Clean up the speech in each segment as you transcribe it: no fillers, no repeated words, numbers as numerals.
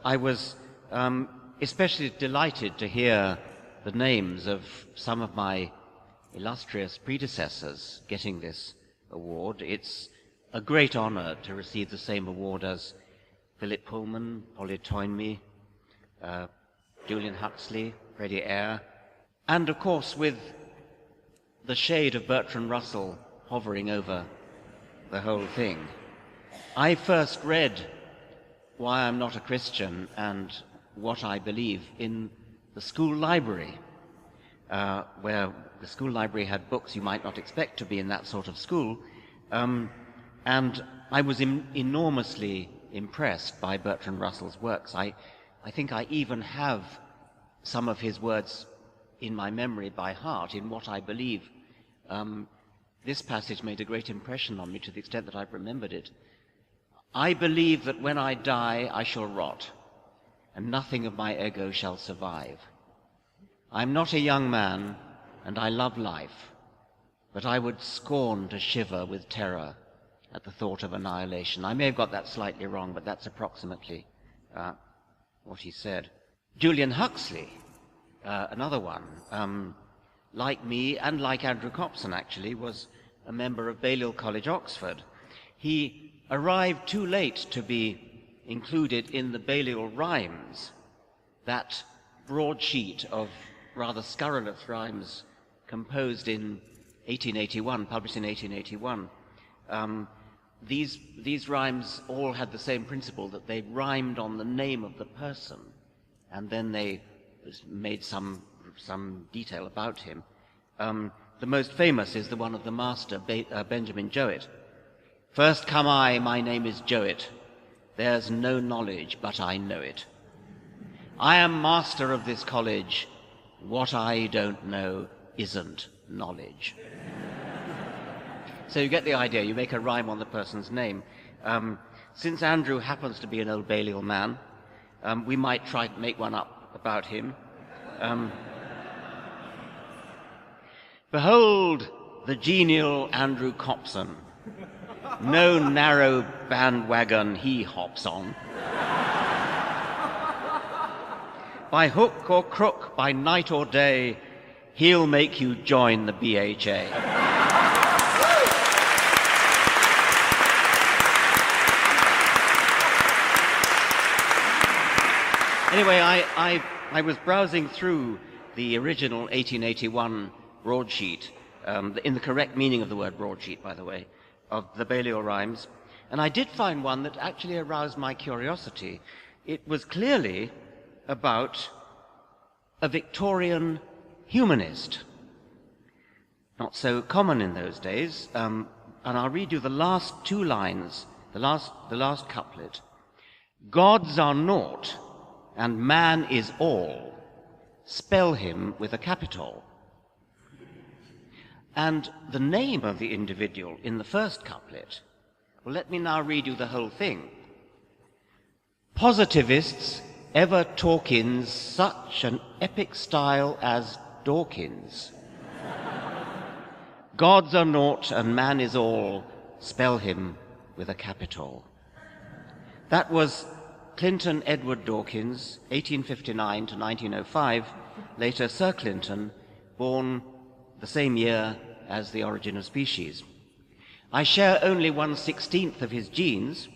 I was especially delighted to hear the names of some of my illustrious predecessors getting this award. It's a great honor to receive the same award as Philip Pullman, Polly Toynbee, Julian Huxley, Freddie Eyre, and of course with the shade of Bertrand Russell hovering over the whole thing. I first read Why I'm Not a Christian and What I Believe in the school library, where the school library had books you might not expect to be in that sort of school, and I was enormously impressed by Bertrand Russell's works. I think I even have some of his words in my memory by heart, in What I Believe. This passage made a great impression on me to the extent that I've remembered it. I believe that when I die I shall rot, and nothing of my ego shall survive. I'm not a young man, and I love life, but I would scorn to shiver with terror at the thought of annihilation. I may have got that slightly wrong, but that's approximately what he said. Julian Huxley, another one, like me and like Andrew Copson actually, was a member of Balliol College, Oxford. He arrived too late to be included in the Balliol Rhymes, that broadsheet of rather scurrilous rhymes composed in 1881, published in 1881. These rhymes all had the same principle, that they rhymed on the name of the person, and then they made some detail about him. The most famous is the one of the master, Benjamin Jowett. First come I, my name is Jowett. There's no knowledge, but I know it. I am master of this college. What I don't know isn't knowledge. So you get the idea. You make a rhyme on the person's name. Since Andrew happens to be an old Balliol man, we might try to make one up about him. Behold the genial Andrew Copson. No narrow bandwagon he hops on. By hook or crook, by night or day, he'll make you join the BHA. Anyway, I was browsing through the original 1881 broadsheet, in the correct meaning of the word broadsheet, by the way, of the Balliol Rhymes, and I did find one that actually aroused my curiosity. It was clearly about a Victorian humanist, not so common in those days, and I'll read you the last two lines, the last couplet. Gods are naught, and man is all. Spell him with a capital. And the name of the individual in the first couplet, well, let me now read you the whole thing. Positivists ever talk in such an epic style as Dawkins. Gods are naught and man is all. Spell him with a capital. That was Clinton Edward Dawkins, 1859 to 1905, later Sir Clinton, born the same year as The Origin of Species. I share only 1/16 of his genes,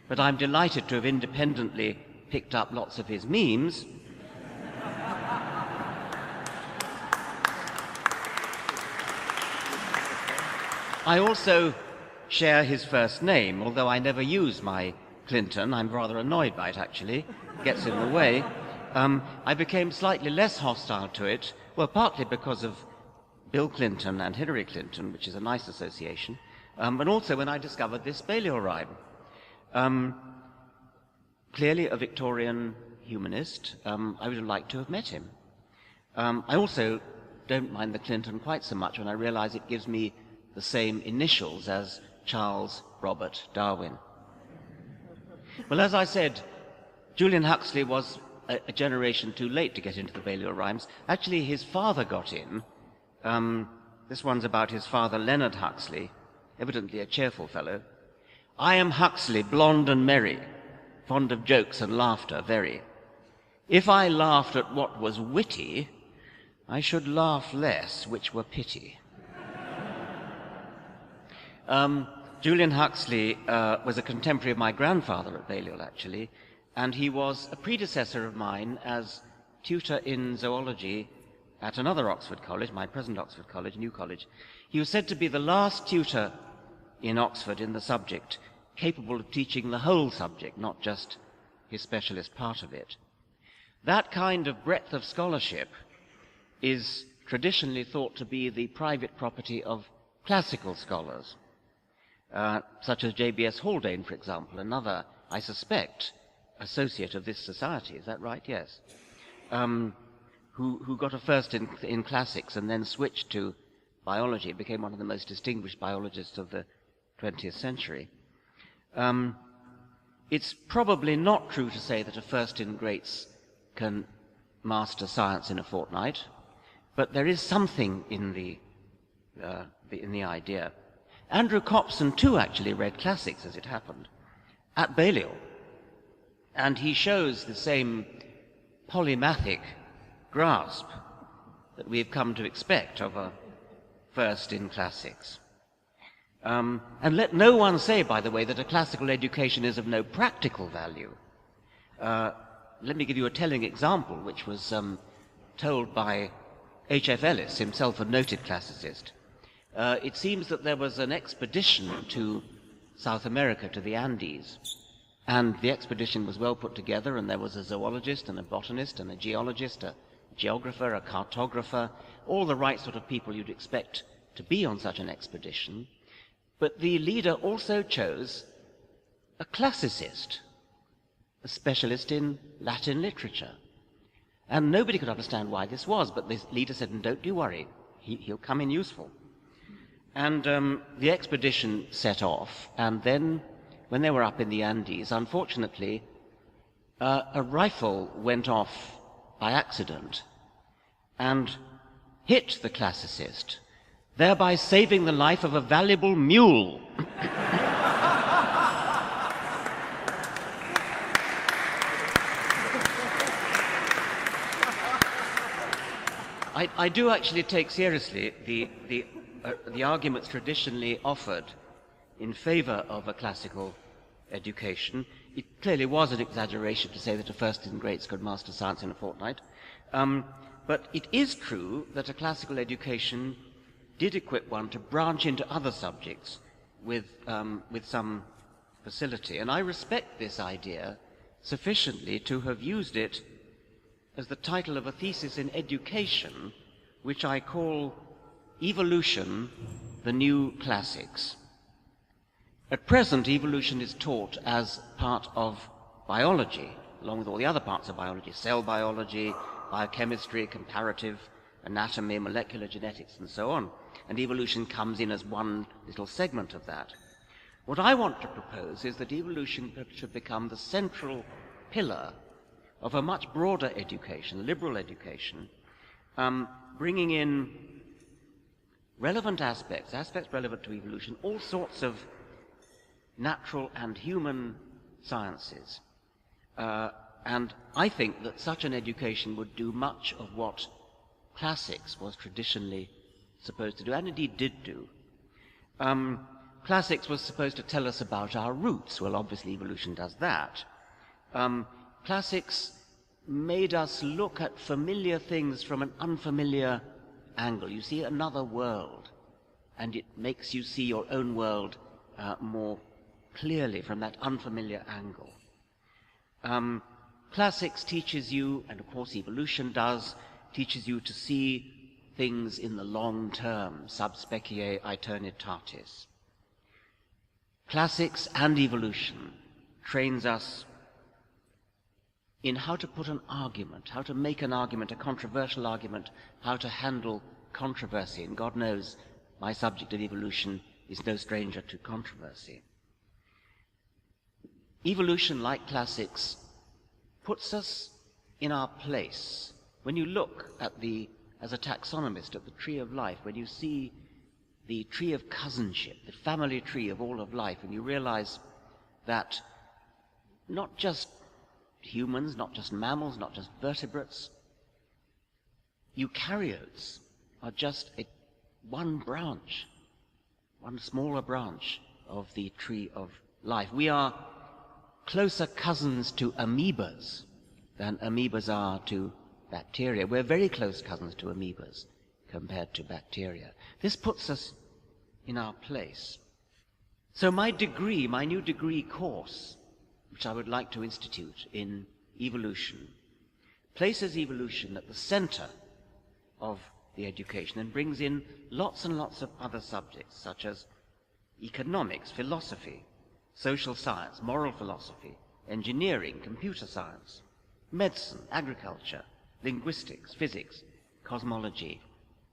but I'm delighted to have independently picked up lots of his memes. I also share his first name, although I never use my Clinton. I'm rather annoyed by it, actually. It gets in the way. I became slightly less hostile to it, well, partly because of Bill Clinton and Hillary Clinton, which is a nice association, but also when I discovered this Balliol rhyme. Clearly a Victorian humanist. I would have liked to have met him. I also don't mind the Clinton quite so much when I realize it gives me the same initials as Charles Robert Darwin. Well, as I said, Julian Huxley was a generation too late to get into the Balliol rhymes. Actually, his father got in. This one's about his father, Leonard Huxley, evidently a cheerful fellow. I am Huxley, blonde and merry. fond of jokes and laughter, very. If I laughed at what was witty, I should laugh less, which were pity. Julian Huxley was a contemporary of my grandfather at Balliol, actually, and he was a predecessor of mine as tutor in zoology at another Oxford college, my present Oxford College, New College. He was said to be the last tutor in Oxford in the subject capable of teaching the whole subject, not just his specialist part of it. That kind of breadth of scholarship is traditionally thought to be the private property of classical scholars, such as J.B.S. Haldane, for example, another, I suspect, associate of this society. Is that right? Yes. Who got a first in classics and then switched to biology, became one of the most distinguished biologists of the 20th century. It's probably not true to say that a first in greats can master science in a fortnight, but there is something in the idea. Andrew Copson, too, actually read classics, as it happened, at Balliol, and he shows the same polymathic grasp that we've come to expect of a first in classics. And let no one say, by the way, that a classical education is of no practical value. Let me give you a telling example, which was told by H.F. Ellis, himself a noted classicist. It seems that there was an expedition to South America, to the Andes, and the expedition was well put together, and there was a zoologist and a botanist and a geologist, a geographer, a cartographer, all the right sort of people you'd expect to be on such an expedition. But the leader also chose a classicist, a specialist in Latin literature. And nobody could understand why this was, but the leader said, don't you worry, he'll come in useful. And the expedition set off, and then when they were up in the Andes, unfortunately, a rifle went off by accident and hit the classicist, thereby saving the life of a valuable mule. I do actually take seriously the arguments traditionally offered in favor of a classical education. It clearly was an exaggeration to say that a first in greats could master science in a fortnight. But it is true that a classical education did equip one to branch into other subjects with some facility. And I respect this idea sufficiently to have used it as the title of a thesis in education, which I call Evolution, the New Classics. At present, evolution is taught as part of biology, along with all the other parts of biology, cell biology, biochemistry, comparative anatomy, molecular genetics, and so on. And evolution comes in as one little segment of that. What I want to propose is that evolution should become the central pillar of a much broader education, liberal education, bringing in relevant aspects relevant to evolution, all sorts of natural and human sciences. And I think that such an education would do much of what classics was traditionally supposed to do, and indeed did do. Classics was supposed to tell us about our roots. Well, obviously evolution does that. Classics made us look at familiar things from an unfamiliar angle. You see another world, and it makes you see your own world more clearly from that unfamiliar angle. Classics teaches you, and of course evolution does, teaches you to see things in the long term, sub specie aeternitatis. Classics and evolution trains us in how to put an argument, how to make an argument, a controversial argument, how to handle controversy. And God knows my subject of evolution is no stranger to controversy. Evolution, like classics, puts us in our place. When you look at as a taxonomist, at the tree of life, when you see the tree of cousinship, the family tree of all of life, and you realize that not just humans, not just mammals, not just vertebrates. Eukaryotes are just one branch, one smaller branch of the tree of life. We are closer cousins to amoebas than amoebas are to bacteria. We're very close cousins to amoebas compared to bacteria. This puts us in our place. So my new degree course, which I would like to institute in evolution, places evolution at the center of the education and brings in lots and lots of other subjects, such as economics, philosophy, social science, moral philosophy, engineering, computer science, medicine, agriculture, linguistics, physics, cosmology,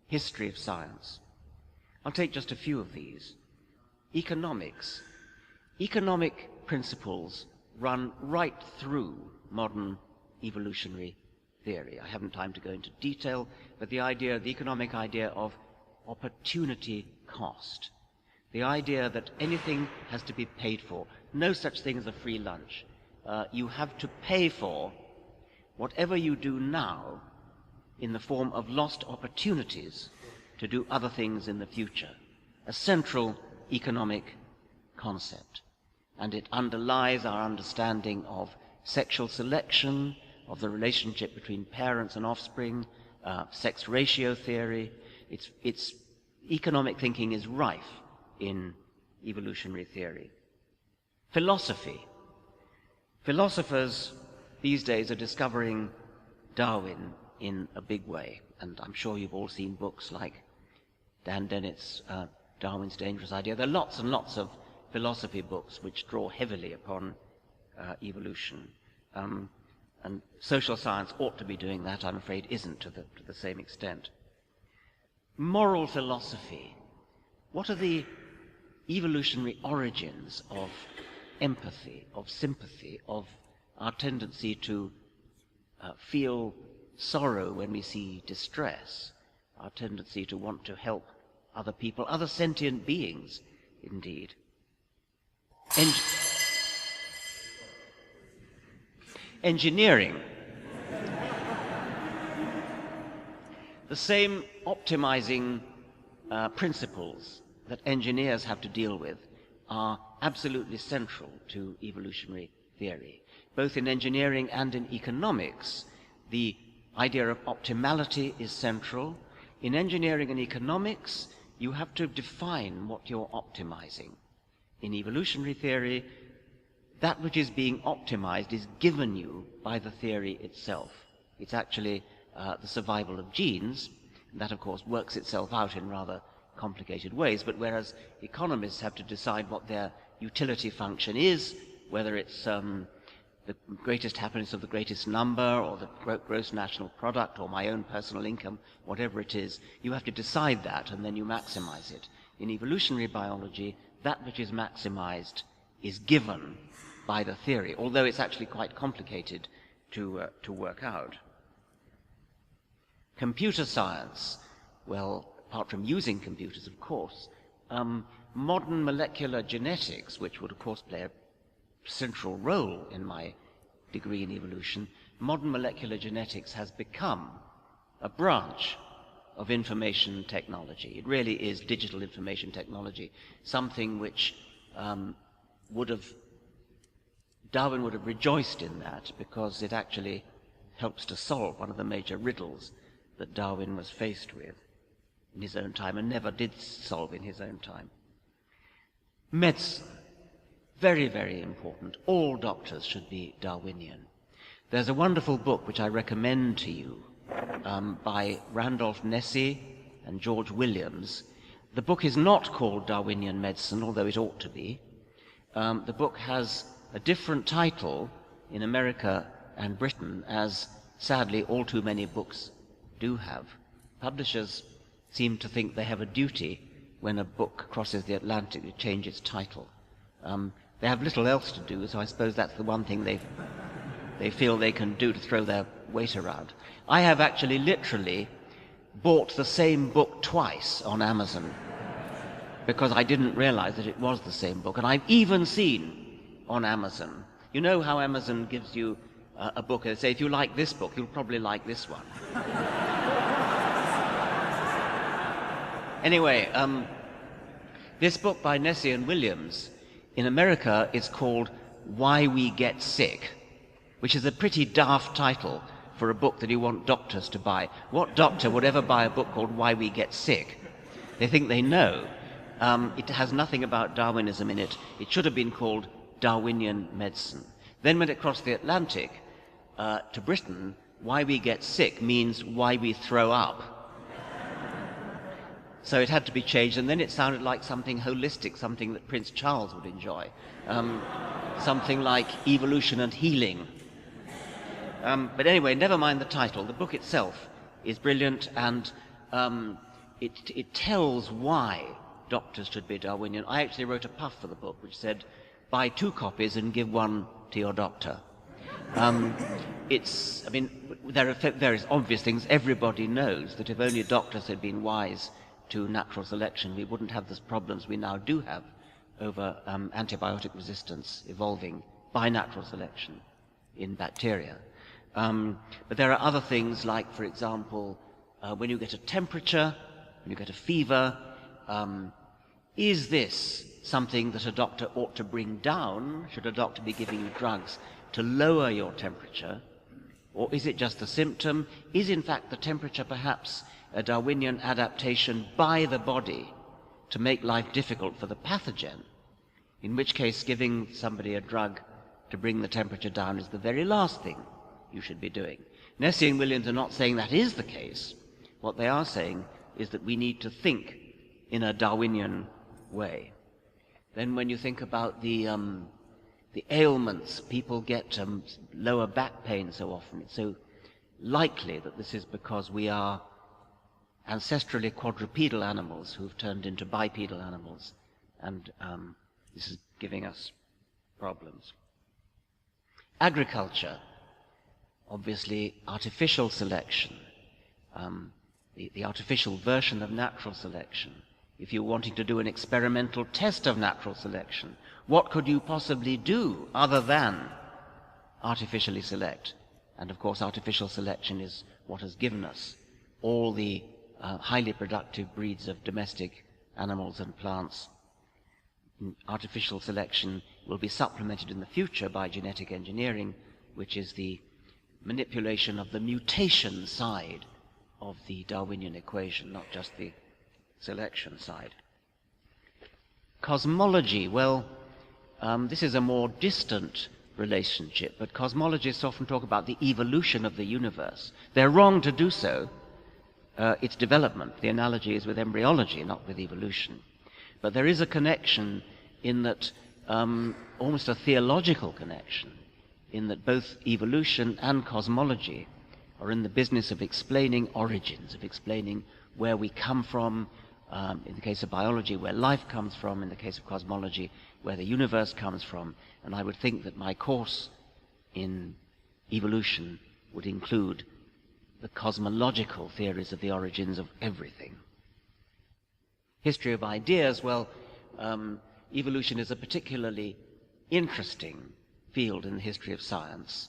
history of science. I'll take just a few of these. Economics. Economic principles run right through modern evolutionary theory. I haven't time to go into detail, but the economic idea of opportunity cost, the idea that anything has to be paid for, no such thing as a free lunch. You have to pay for whatever you do now in the form of lost opportunities to do other things in the future, a central economic concept. And it underlies our understanding of sexual selection, of the relationship between parents and offspring, sex ratio theory. Its economic thinking is rife in evolutionary theory. Philosophy. Philosophers these days are discovering Darwin in a big way, and I'm sure you've all seen books like Dan Dennett's Darwin's Dangerous Idea. There are lots and lots of philosophy books which draw heavily upon evolution. And social science ought to be doing that, I'm afraid isn't to the same extent. Moral philosophy. What are the evolutionary origins of empathy, of sympathy, of our tendency to feel sorrow when we see distress, our tendency to want to help other people, other sentient beings, indeed. Engineering. The same optimizing principles that engineers have to deal with are absolutely central to evolutionary theory. Both in engineering and in economics, the idea of optimality is central. In engineering and economics, you have to define what you're optimizing. In evolutionary theory, that which is being optimized is given you by the theory itself. It's actually the survival of genes. That, of course, works itself out in rather complicated ways, but whereas economists have to decide what their utility function is, whether it's the greatest happiness of the greatest number, or the gross national product, or my own personal income, whatever it is, you have to decide that, and then you maximize it. In evolutionary biology, that which is maximized is given by the theory, although it's actually quite complicated to work out. Computer science, well, apart from using computers, of course, modern molecular genetics, which would, of course, play a central role in my degree in evolution, modern molecular genetics has become a branch of information technology. It really is digital information technology, something which Darwin would have rejoiced in that, because it actually helps to solve one of the major riddles that Darwin was faced with in his own time and never did solve in his own time. Medicine. Very, very important. All doctors should be Darwinian. There's a wonderful book which I recommend to you by Randolph Nesse and George Williams. The book is not called Darwinian Medicine, although it ought to be. The book has a different title in America and Britain, as sadly all too many books do have. Publishers seem to think they have a duty when a book crosses the Atlantic to change its title. They have little else to do, so I suppose that's the one thing they feel they can do to throw their weight around. I have actually literally bought the same book twice on Amazon because I didn't realize that it was the same book. And I've even seen on Amazon You know how Amazon gives you a book, and they say, if you like this book, you'll probably like this one. Anyway, this book by Nessie and Williams, in America, is called Why We Get Sick, which is a pretty daft title for a book that you want doctors to buy. What doctor would ever buy a book called Why We Get Sick? They think they know. It has nothing about Darwinism in it. It should have been called Darwinian Medicine. Then when it crossed the Atlantic to Britain, Why We Get Sick means why we throw up. So it had to be changed, and then it sounded like something holistic, something that Prince Charles would enjoy. Something like evolution and healing. But anyway, never mind the title. The book itself is brilliant, and it tells why doctors should be Darwinian. I actually wrote a puff for the book which said, buy 2 copies and give 1 to your doctor. There are various obvious things. Everybody knows that if only doctors had been wise to natural selection, we wouldn't have the problems we now do have over antibiotic resistance evolving by natural selection in bacteria. But there are other things like, for example, when you get a temperature, when you get a fever, is this something that a doctor ought to bring down? Should a doctor be giving you drugs to lower your temperature? Or is it just a symptom? Is in fact the temperature perhaps a Darwinian adaptation by the body to make life difficult for the pathogen? In which case giving somebody a drug to bring the temperature down is the very last thing you should be doing. Nessie and Williams are not saying that is the case. What they are saying is that we need to think in a Darwinian way. Then when you think about the ailments, people get lower back pain so often. It's so likely that this is because we are ancestrally quadrupedal animals who've turned into bipedal animals, and this is giving us problems. Agriculture, obviously artificial selection, the artificial version of natural selection. If you're wanting to do an experimental test of natural selection, what could you possibly do other than artificially select? And of course artificial selection is what has given us all the highly productive breeds of domestic animals and plants. Artificial selection will be supplemented in the future by genetic engineering, which is the manipulation of the mutation side of the Darwinian equation, not just the selection side. Cosmology, well, this is a more distant relationship, but cosmologists often talk about the evolution of the universe. They're wrong to do so. It's development. The analogy is with embryology, not with evolution. But there is a connection in that, almost a theological connection, in that both evolution and cosmology are in the business of explaining origins, of explaining where we come from, in the case of biology, where life comes from, in the case of cosmology, where the universe comes from. And I would think that my course in evolution would include the cosmological theories of the origins of everything. History of ideas, well, evolution is a particularly interesting field in the history of science,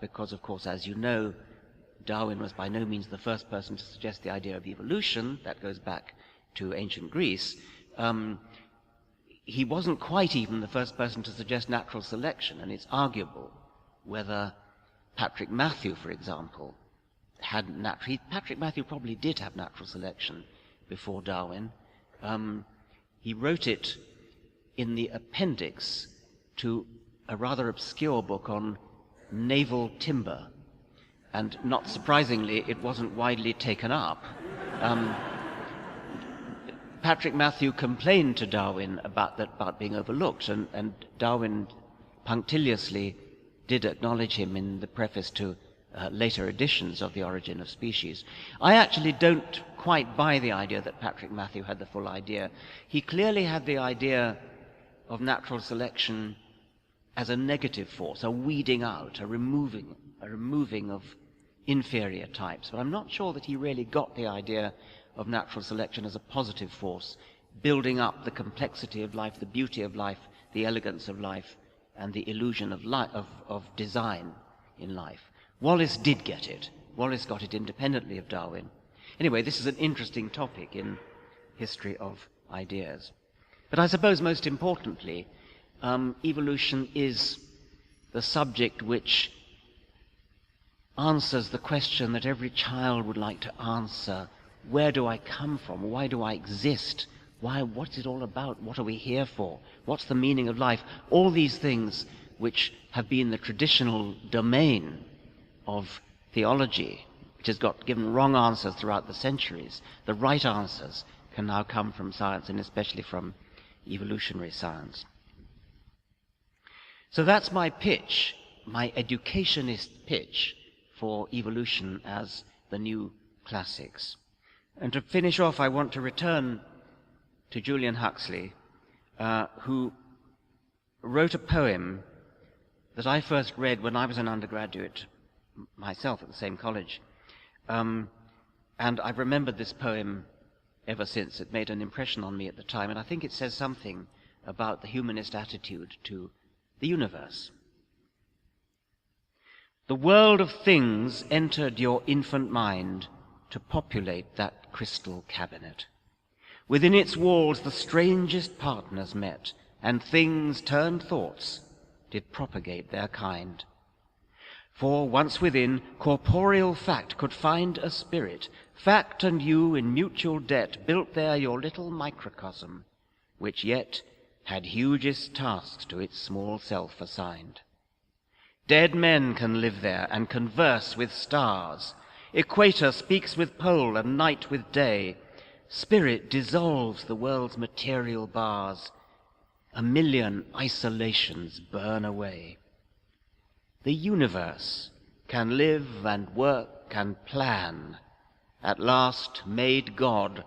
because, of course, as you know, Darwin was by no means the first person to suggest the idea of evolution. That goes back to ancient Greece. He wasn't quite even the first person to suggest natural selection, and it's arguable whether Patrick Matthew, for example, had Patrick Matthew probably did have natural selection before Darwin. He wrote it in the appendix to a rather obscure book on naval timber, and not surprisingly, it wasn't widely taken up. Patrick Matthew complained to Darwin about being overlooked, and Darwin punctiliously did acknowledge him in the preface to later editions of The Origin of Species. I actually don't quite buy the idea that Patrick Matthew had the full idea. He clearly had the idea of natural selection as a negative force, a weeding out, a removing of inferior types. But I'm not sure that he really got the idea of natural selection as a positive force, building up the complexity of life, the beauty of life, the elegance of life and the illusion of design in life. Wallace did get it. Wallace got it independently of Darwin. Anyway, this is an interesting topic in history of ideas. But I suppose most importantly, evolution is the subject which answers the question that every child would like to answer. Where do I come from? Why do I exist? What's it all about? What are we here for? What's the meaning of life? All these things which have been the traditional domain of theology, which has given wrong answers throughout the centuries. The right answers can now come from science, and especially from evolutionary science. So that's my pitch, my educationist pitch for evolution as the new classics. And to finish off, I want to return to Julian Huxley, who wrote a poem that I first read when I was an undergraduate myself at the same college. And I've remembered this poem ever since. It made an impression on me at the time, and I think it says something about the humanist attitude to the universe. The world of things entered your infant mind to populate that crystal cabinet. Within its walls the strangest partners met, and things turned thoughts did propagate their kind. For once within, corporeal fact could find a spirit. Fact and you in mutual debt built there your little microcosm, which yet had hugest tasks to its small self assigned. Dead men can live there and converse with stars. Equator speaks with pole and night with day. Spirit dissolves the world's material bars. A million isolations burn away. The universe can live and work and plan, at last made God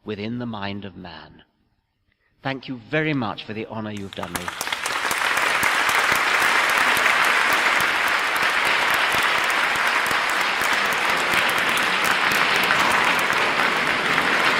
within the mind of man. Thank you very much for the honor you've done me.